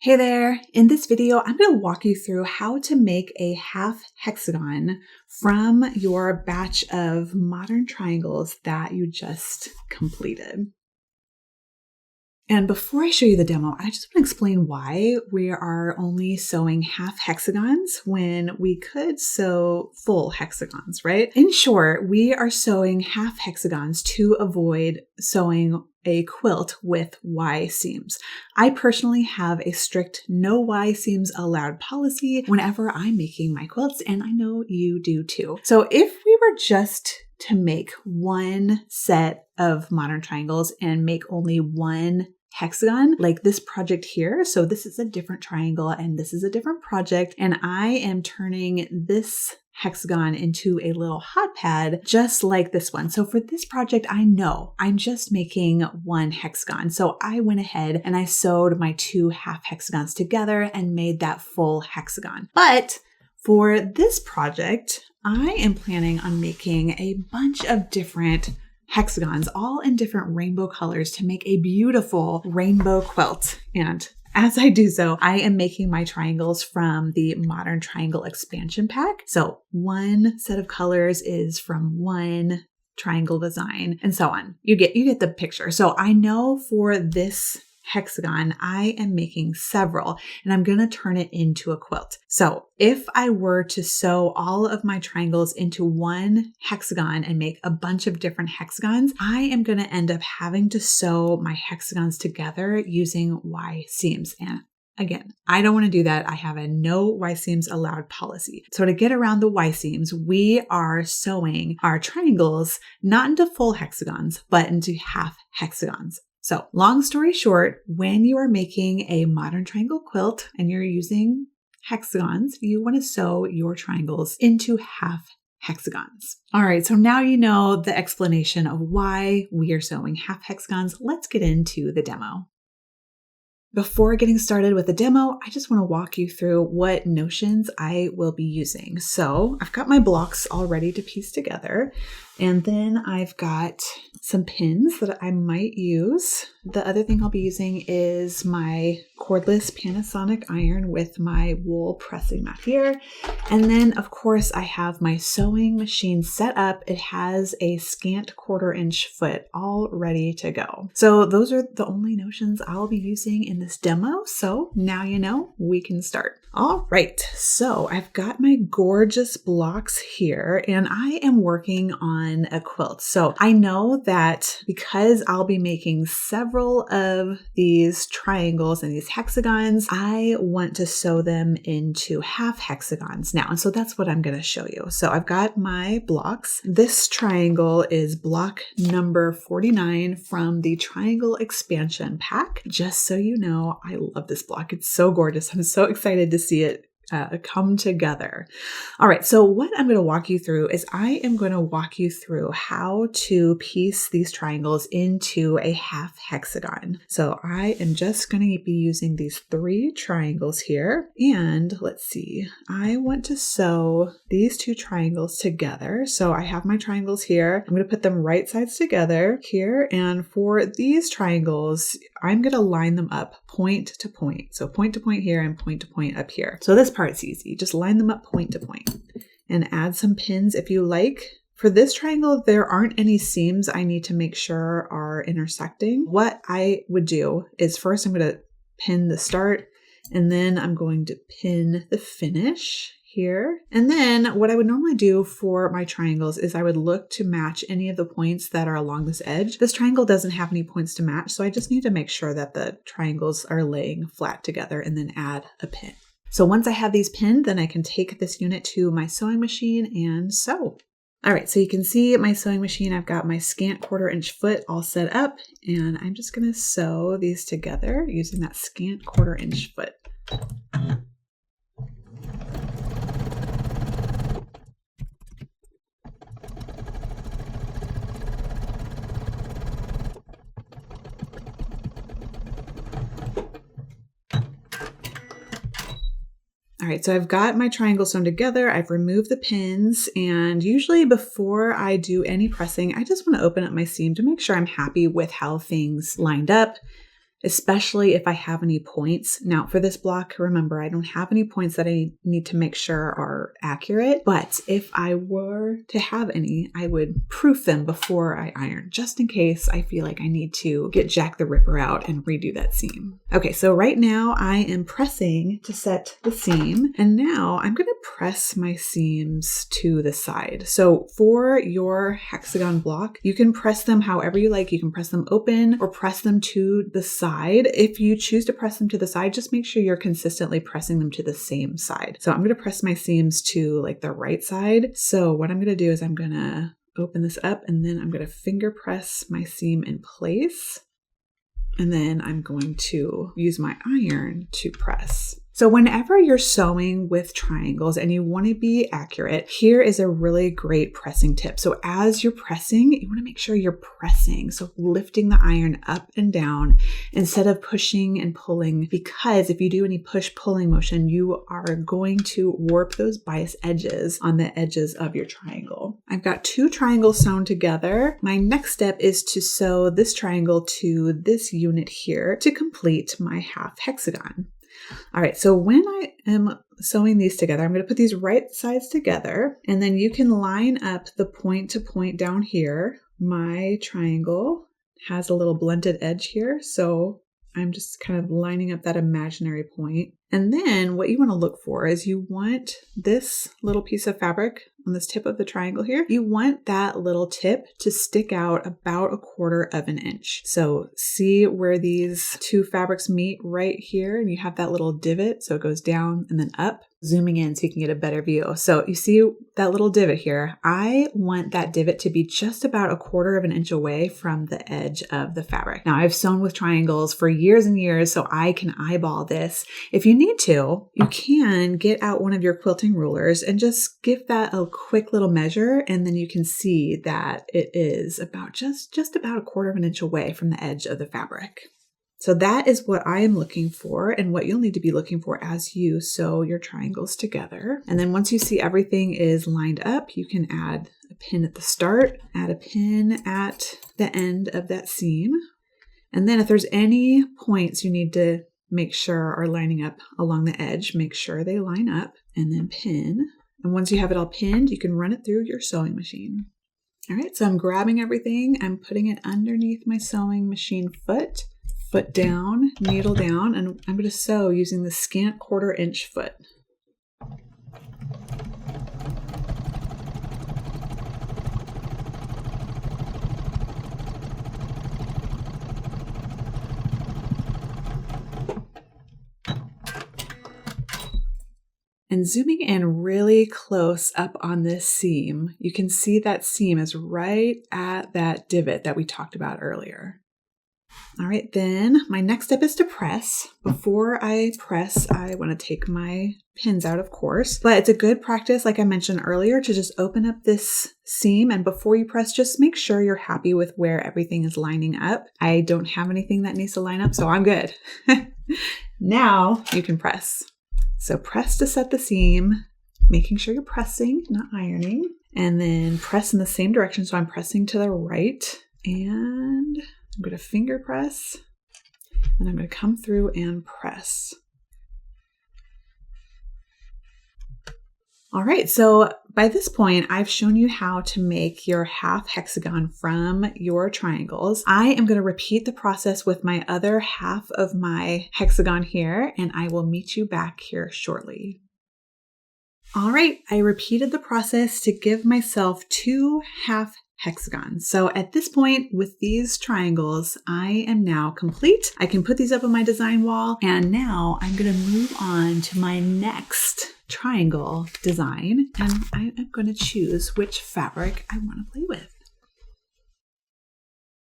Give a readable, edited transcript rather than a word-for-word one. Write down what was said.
Hey there! In this video, I'm going to walk you through how to make a half hexagon from your batch of modern triangles that you just completed. And before I show you the demo, I just want to explain why we are only sewing half hexagons when we could sew full hexagons, right? In short, we are sewing half hexagons to avoid sewing a quilt with Y seams. I personally have a strict no Y seams allowed policy whenever I'm making my quilts, and I know you do too. So if we were just to make one set of modern triangles and make only one hexagon, like this project here. So this is a different triangle and this is a different project, and I am turning this hexagon into a little hot pad just like this one. So for this project, I know I'm just making one hexagon. So I went ahead and I sewed my two half hexagons together and made that full hexagon. But for this project, I am planning on making a bunch of different hexagons, all in different rainbow colors to make a beautiful rainbow quilt. And as I do so, I am making my triangles from the Modern Triangle Expansion Pack. So one set of colors is from one triangle design and so on. You get the picture. So I know for this hexagon, I am making several and I'm going to turn it into a quilt. So if I were to sew all of my triangles into one hexagon and make a bunch of different hexagons, I am going to end up having to sew my hexagons together using Y seams. And again, I don't want to do that. I have a no Y seams allowed policy. So to get around the Y seams, we are sewing our triangles not into full hexagons, but into half hexagons. So long story short, when you are making a modern triangle quilt and you're using hexagons, you want to sew your triangles into half hexagons. All right, so now you know the explanation of why we are sewing half hexagons. Let's get into the demo. Before getting started with the demo, I just want to walk you through what notions I will be using. So I've got my blocks all ready to piece together, and then I've got some pins that I might use. The other thing I'll be using is my cordless Panasonic iron with my wool pressing mat here. And then of course I have my sewing machine set up. It has a scant 1/4 inch foot all ready to go. So those are the only notions I'll be using in this demo. So now you know, we can start. All right, so I've got my gorgeous blocks here and I am working on a quilt. So I know that because I'll be making several of these triangles and these hexagons, I want to sew them into half hexagons now. And so that's what I'm going to show you. So I've got my blocks. This triangle is block number 49 from the Triangle Expansion Pack. Just so you know, I love this block. It's so gorgeous. I'm so excited to see it come together. All right, so what I'm going to walk you through is I am going to walk you through how to piece these triangles into a half hexagon. So I am just going to be using these 3 triangles here. And let's see, I want to sew these 2 triangles together. So I have my triangles here. I'm going to put them right sides together here. And for these triangles, I'm going to line them up point to point. So point to point here and point to point up here. So this part's easy. Just line them up point to point and add some pins if you like. For this triangle, there aren't any seams I need to make sure are intersecting. What I would do is first I'm going to pin the start and then I'm going to pin the finish here. And then what I would normally do for my triangles is I would look to match any of the points that are along this edge. This triangle doesn't have any points to match, so I just need to make sure that the triangles are laying flat together and then add a pin. So once I have these pinned, then I can take this unit to my sewing machine and sew. All right, so you can see my sewing machine. I've got my scant 1/4 inch foot all set up, and I'm just going to sew these together using that scant 1/4 inch foot. All right, so I've got my triangle sewn together. I've removed the pins, and usually before I do any pressing, I just want to open up my seam to make sure I'm happy with how things lined up. especially if I have any points. Now for this block, remember, I don't have any points that I need to make sure are accurate, but if I were to have any, I would proof them before I iron, just in case I feel like I need to get Jack the Ripper out and redo that seam. Okay, so right now I am pressing to set the seam, and now I'm going to press my seams to the side. So for your hexagon block, you can press them however you like. You can press them open or press them to the side. If you choose to press them to the side, just make sure you're consistently pressing them to the same side. So I'm going to press my seams to like the right side. So what I'm going to do is I'm going to open this up, and then I'm going to finger press my seam in place. And then I'm going to use my iron to press. So whenever you're sewing with triangles and you want to be accurate, here is a really great pressing tip. So as you're pressing, you want to make sure you're pressing. So lifting the iron up and down instead of pushing and pulling, because if you do any push-pulling motion, you are going to warp those bias edges on the edges of your triangle. I've got 2 triangles sewn together. My next step is to sew this triangle to this unit here to complete my half hexagon. All right, so when I am sewing these together, I'm going to put these right sides together, and then you can line up the point to point down here. My triangle has a little blunted edge here, so I'm just kind of lining up that imaginary point. And then what you want to look for is you want this little piece of fabric on this tip of the triangle here. You want that little tip to stick out about 1/4 inch. So see where these 2 fabrics meet right here, and you have that little divot. So it goes down and then up. Zooming in so you can get a better view. So you see that little divot here. I want that divot to be just about 1/4 inch away from the edge of the fabric. Now I've sewn with triangles for years and years, so I can eyeball this. If you need to, you can get out one of your quilting rulers and just give that a quick little measure, and then you can see that it is about just about 1/4 inch away from the edge of the fabric. So that is what I am looking for and what you'll need to be looking for as you sew your triangles together. And then once you see everything is lined up, you can add a pin at the start, add a pin at the end of that seam. And then if there's any points you need to make sure are lining up along the edge, make sure they line up, and then pin. And once you have it all pinned, you can run it through your sewing machine. All right, so I'm grabbing everything, I'm putting it underneath my sewing machine foot down, needle down, and I'm going to sew using the scant 1/4 inch foot. And zooming in really close up on this seam, you can see that seam is right at that divot that we talked about earlier. All right, then my next step is to press. Before I press, I want to take my pins out, of course, but it's a good practice, like I mentioned earlier, to just open up this seam, and before you press, just make sure you're happy with where everything is lining up. I don't have anything that needs to line up, so I'm good. Now you can press. So press to set the seam, making sure you're pressing, not ironing, and then press in the same direction. So I'm pressing to the right, and I'm going to finger press, and I'm going to come through and press. All right, so by this point, I've shown you how to make your half hexagon from your triangles. I am going to repeat the process with my other half of my hexagon here, and I will meet you back here shortly. All right, I repeated the process to give myself 2 half hexagons. So at this point with these triangles, I am now complete. I can put these up on my design wall, and now I'm going to move on to my next triangle design, and I am going to choose which fabric I want to play with.